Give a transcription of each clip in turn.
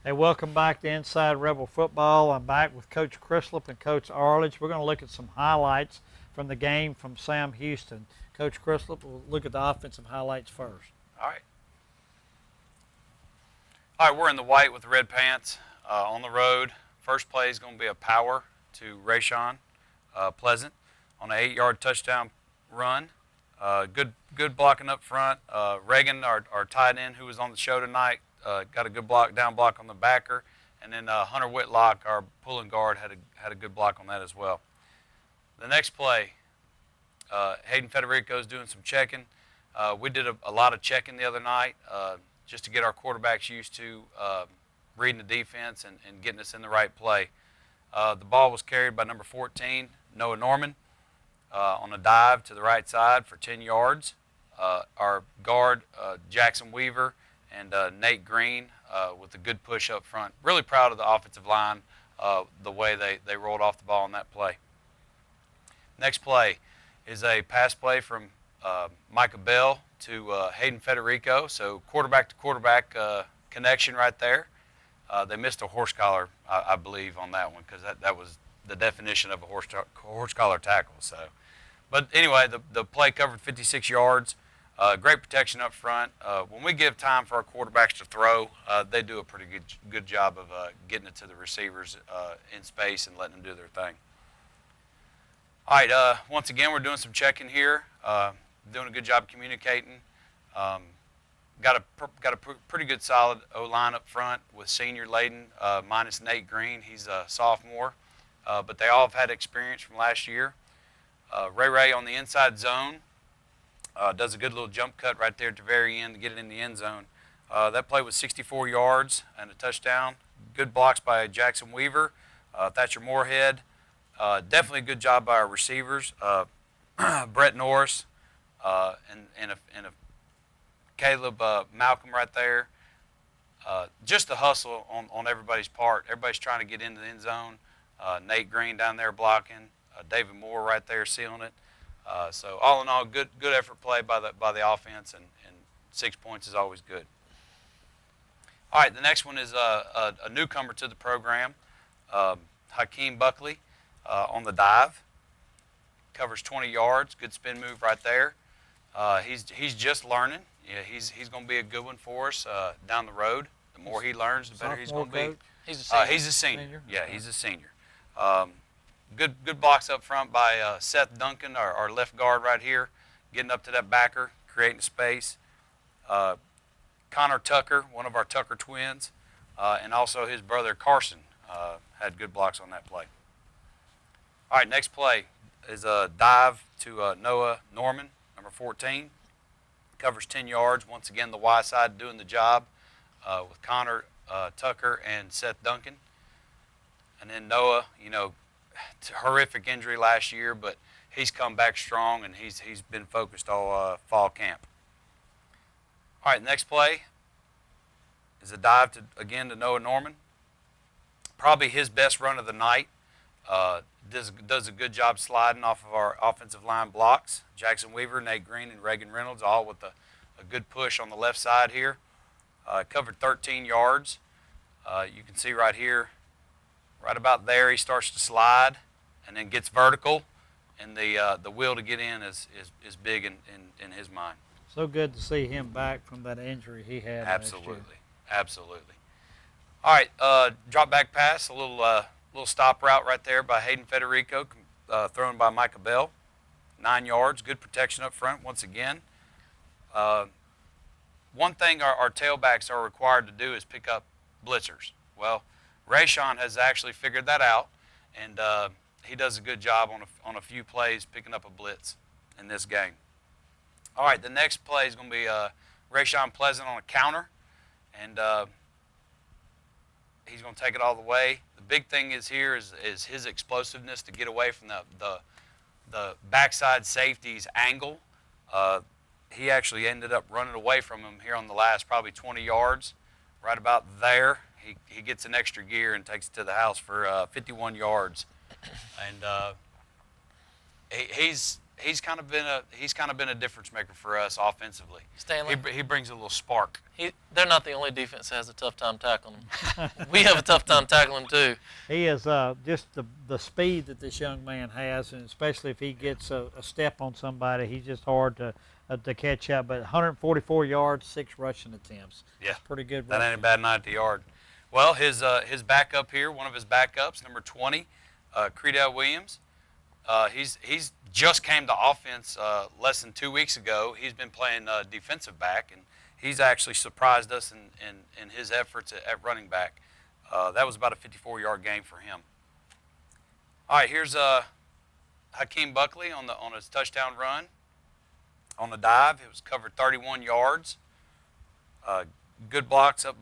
Hey, welcome back to Inside Rebel Football. I'm back with Coach Chrislip and Coach Arledge. We're going to look at some highlights from the game from Sam Houston. Coach Chrislip, we'll look at the offensive highlights first. All right. All right, we're in the white with the red pants on the road. First play is going to be a power to Rayshon Pleasant on an 8-yard touchdown run. Good blocking up front. Reagan, our tight end who was on the show tonight, got a good down block on the backer. And then Hunter Whitlock, our pulling guard, had a good block on that as well. The next play, Hayden Federico is doing some checking. We did a lot of checking the other night just to get our quarterbacks used to reading the defense and getting us in the right play. The ball was carried by number 14, Noah Norman, on a dive to the right side for 10 yards. Our guard, Jackson Weaver, and Nate Green with a good push up front. Really proud of the offensive line, the way they rolled off the ball on that play. Next play is a pass play from Micah Bell to Hayden Federico. So quarterback to quarterback connection right there. They missed a horse collar, I believe, on that one because that was the definition of a horse collar tackle. So, but anyway, the play covered 56 yards. Great protection up front. When we give time for our quarterbacks to throw, they do a pretty good job of getting it to the receivers in space and letting them do their thing. All right, once again, we're doing some checking here. Doing a good job communicating. Got a pretty good solid O-line up front with senior Layden minus Nate Green. He's a sophomore, but they all have had experience from last year. Ray on the inside zone does a good little jump cut right there at the very end to get it in the end zone. That play was 64 yards and a touchdown. Good blocks by Jackson Weaver, Thatcher Moorhead. Definitely a good job by our receivers, Brett Norris and a Caleb Malcolm right there. Just the hustle on everybody's part. Everybody's trying to get into the end zone. Nate Green down there blocking. David Moore right there sealing it. So all in all, good effort play by the offense, and 6 points is always good. All right, the next one is a newcomer to the program, Hakeem Buckley on the dive. Covers 20 yards. Good spin move right there. He's just learning. Yeah, he's going to be a good one for us down the road. The more he learns, the better he's going to be. He's a senior. He's a senior. Yeah, he's a senior. Good blocks up front by Seth Duncan, our left guard right here, getting up to that backer, creating space. Connor Tucker, one of our Tucker twins, and also his brother Carson had good blocks on that play. All right, next play is a dive to Noah Norman, number 14. Covers 10 yards. Once again, the Y side doing the job with Connor Tucker and Seth Duncan. And then Noah, horrific injury last year, but he's come back strong, and he's been focused all fall camp. All right, next play is a dive to Noah Norman. Probably his best run of the night. Does a good job sliding off of our offensive line blocks. Jackson Weaver, Nate Green, and Reagan Reynolds, all with a good push on the left side here. Covered 13 yards. You can see right here, right about there, he starts to slide and then gets vertical, and the will to get in is big in his mind. So good to see him back from that injury he had last year. Absolutely. All right, drop back pass, a little stop route right there by Hayden Federico, thrown by Micah Bell. 9 yards, good protection up front once again. One thing our tailbacks are required to do is pick up blitzers. Well, Rayshon has actually figured that out, and he does a good job on a few plays picking up a blitz in this game. All right, the next play is going to be Rayshon Pleasant on a counter, and he's going to take it all the way. The big thing is his explosiveness to get away from the backside safety's angle. He actually ended up running away from him here on the last probably 20 yards. Right about there, he gets an extra gear and takes it to the house for 51 yards. And he's he's kind of been a difference maker for us offensively. Stanley, He brings a little spark. they're not the only defense that has a tough time tackling him. We have a tough time tackling him too. He is just the speed that this young man has, and especially if he gets a step on somebody, he's just hard to catch up. But 144 yards, 6 rushing attempts. Yeah, that's pretty good. That ain't a bad night at the yard. Well, his backup here, one of his backups, number 20, Credell Williams. He's just came to offense less than 2 weeks ago. He's been playing defensive back, and he's actually surprised us in his efforts at running back. That was about a 54-yard game for him. All right, here's Hakeem Buckley on his touchdown run. On the dive, it was covered 31 yards. Good blocks up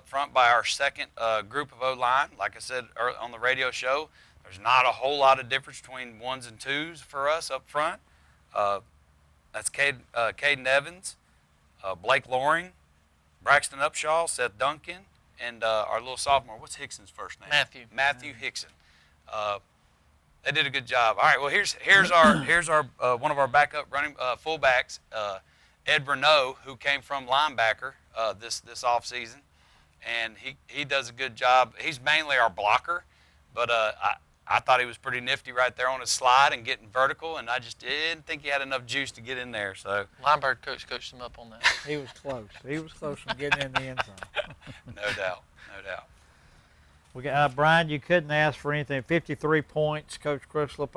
front by our second group of O-line. Like I said on the radio show, there's not a whole lot of difference between ones and twos for us up front. That's Caden Evans, Blake Loring, Braxton Upshaw, Seth Duncan, and our little sophomore. What's Hickson's first name? Matthew Hickson. They did a good job. All right. Well, here's our one of our backup running fullbacks, Ed Renault, who came from linebacker this offseason, and he does a good job. He's mainly our blocker, but I thought he was pretty nifty right there on his slide and getting vertical, and I just didn't think he had enough juice to get in there. So linebacker coach coached him up on that. He was close. He was close from getting in the end zone. No doubt. We got Brian. You couldn't ask for anything. 53 points, Coach Crislip.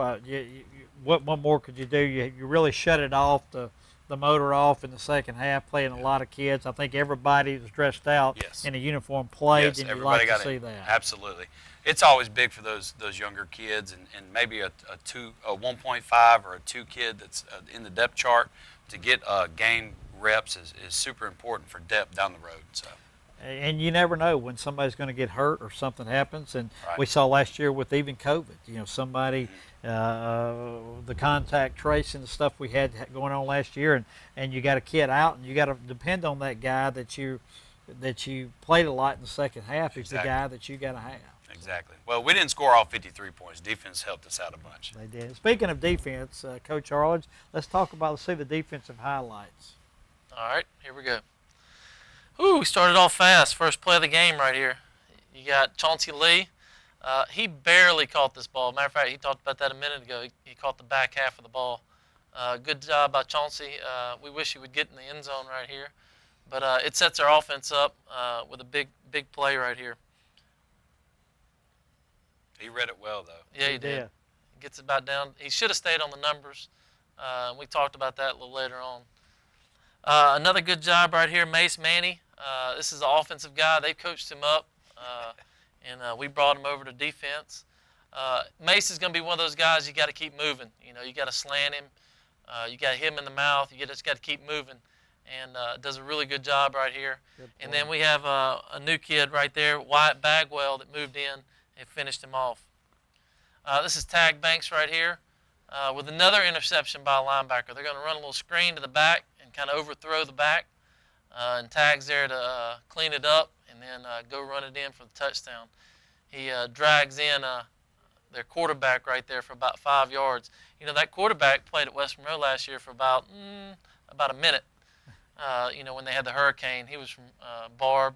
What more could you do? You really shut it off, the motor off in the second half, playing a lot of kids. I think everybody was dressed out in a uniform played, and you like to see that. Absolutely. It's always big for those younger kids, and maybe a 1.5 or a 2 kid that's in the depth chart to get game reps is super important for depth down the road. So. And you never know when somebody's going to get hurt or something happens. And right. We saw last year with even COVID, somebody, the contact tracing, the stuff we had going on last year, and you got a kid out, and you got to depend on that guy that you played a lot in the second half. Is the guy that you got to have. Exactly. Well, we didn't score all 53 points. Defense helped us out a bunch. They did. Speaking of defense, Coach Arledge, let's see the defensive highlights. All right, here we go. Ooh, we started off fast. First play of the game right here. You got Chauncey Lee. He barely caught this ball. Matter of fact, he talked about that a minute ago. He caught the back half of the ball. Good job by Chauncey. We wish he would get in the end zone right here. But it sets our offense up with a big play right here. He read it well, though. Yeah, he did. Gets it about down. He should have stayed on the numbers. We talked about that a little later on. Another good job right here, Mace Manny. This is an offensive guy. They coached him up, and we brought him over to defense. Mace is going to be one of those guys you got to keep moving. You got to slant him. You got to hit him in the mouth. You just got to keep moving, and does a really good job right here. And then we have a new kid right there, Wyatt Bagwell, that moved in and finished him off. This is Tag Banks right here with another interception by a linebacker. They're going to run a little screen to the back and kind of overthrow the back. And Tag's there to clean it up and then go run it in for the touchdown. He drags in their quarterback right there for about 5 yards. That quarterback played at West Monroe last year for about a minute. When they had the hurricane, he was from Barb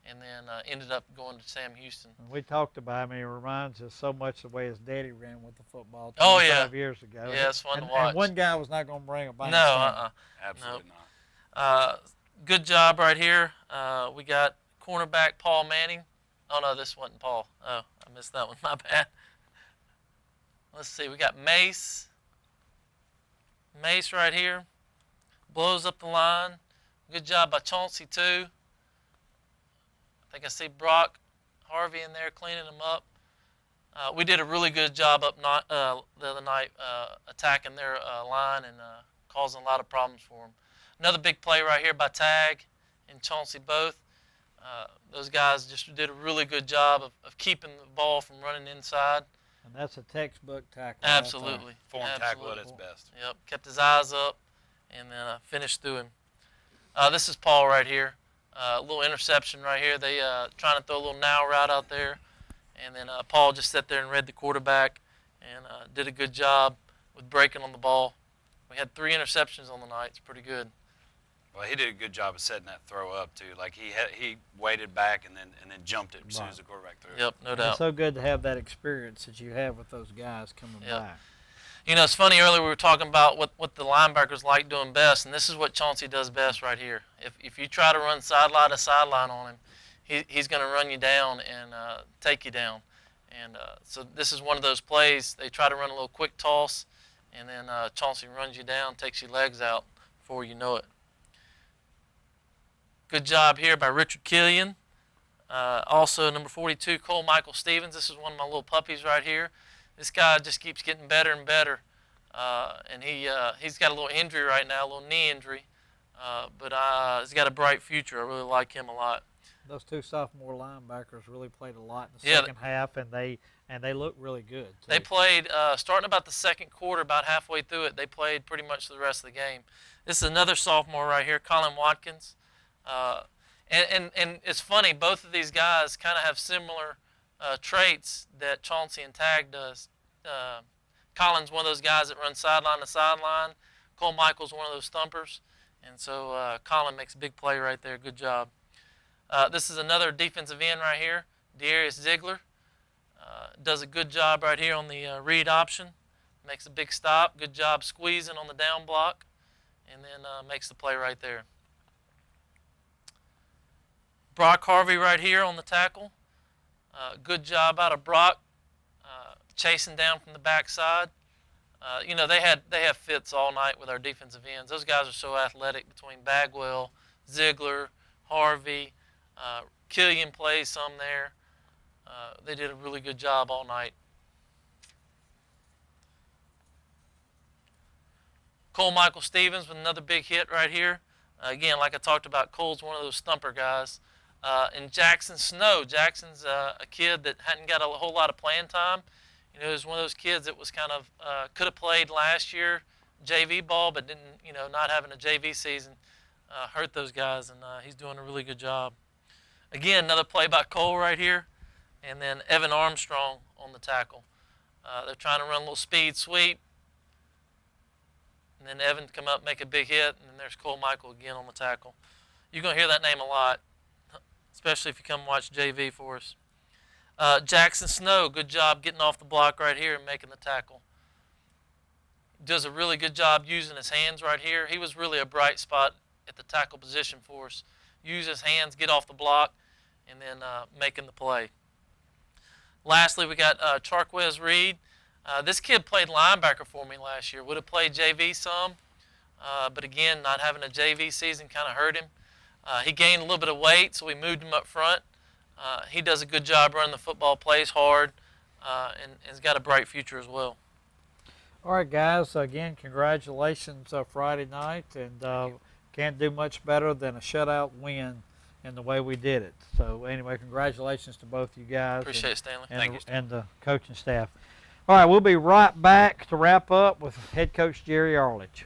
and then ended up going to Sam Houston. We talked about him. He reminds us so much the way his daddy ran with the football 5 years ago. Yeah, it's fun to watch. And one guy was not going to bring a bite. No, absolutely not. Good job right here. We got cornerback Paul Manning. Oh, no, this wasn't Paul. Oh, I missed that one. My bad. Let's see. We got Mace. Mace right here. Blows up the line. Good job by Chauncey, too. I think I see Brock Harvey in there cleaning them up. We did a really good job the other night attacking their line and causing a lot of problems for them. Another big play right here by Tag and Chauncey both. Those guys just did a really good job of keeping the ball from running inside. And that's a textbook tackle. Absolutely. Form tackle at its best. Yep. Kept his eyes up and then finished through him. This is Paul right here. A little interception right here. They trying to throw a little now route out there. And then Paul just sat there and read the quarterback and did a good job with breaking on the ball. We had 3 interceptions on the night. It's pretty good. Well, he did a good job of setting that throw up too. Like he waited back and then jumped it as soon as the quarterback threw it. Yep, no It's doubt. so good to have that experience that you have with those guys coming Yep. back. You know, it's funny, earlier we were talking about what the linebackers like doing best, and this is what Chauncey does best right here. If you try to run sideline to sideline on him, he's going to run you down and take you down. And so this is one of those plays. They try to run a little quick toss, and then Chauncey runs you down, takes your legs out before you know it. Good job here by Richard Killian. Also, number 42, Cole Michael Stevens. This is one of my little puppies right here. This guy just keeps getting better and better. And he's got a little injury right now, a little knee injury. But he's got a bright future. I really like him a lot. Those 2 sophomore linebackers really played a lot in the Yeah, second half, and they looked really good. They too. played, starting about the second quarter, about halfway through it, they played pretty much the rest of the game. This is another sophomore right here, Colin Watkins. And it's funny, both of these guys kind of have similar traits that Chauncey and Tag does. Colin's one of those guys that runs sideline to sideline. Cole Michael's one of those thumpers. And so Colin makes a big play right there. Good job. This is another defensive end right here, Darius Ziegler. Does a good job right here on the read option. Makes a big stop. Good job squeezing on the down block. And then makes the play right there. Brock Harvey right here on the tackle. Good job out of Brock, chasing down from the backside. You know, they have fits all night with our defensive ends. Those guys are so athletic between Bagwell, Ziegler, Harvey, Killian plays some there. They did a really good job all night. Cole Michael Stevens with another big hit right here. Again, like I talked about, Cole's one of those thumper guys. And Jackson Snow. Jackson's a kid that hadn't got a whole lot of playing time. You know, he was one of those kids that was kind of could have played last year JV ball, but didn't. You know, not having a JV season hurt those guys, and he's doing a really good job. Again, another play by Cole right here, and then Evan Armstrong on the tackle. They're trying to run a little speed sweep, and then Evan come up, make a big hit, and then there's Cole Michael again on the tackle. You're going to hear that name a lot, especially if you come watch JV for us. Jackson Snow, good job getting off the block right here and making the tackle. Does a really good job using his hands right here. He was really a bright spot at the tackle position for us. Use his hands, get off the block, and then making the play. Lastly, we got Charquez Reed. This kid played linebacker for me last year. Would have played JV some, but again, not having a JV season kind of hurt him. He gained a little bit of weight, so we moved him up front. He does a good job running the football, plays hard, and has got a bright future as well. All right, guys. Again, congratulations Friday night, and can't do much better than a shutout win in the way we did it. So anyway, congratulations to both you guys. Appreciate it, Stanley. Thank you, Stanley. And the coaching staff. All right, we'll be right back to wrap up with head coach Jerry Arledge.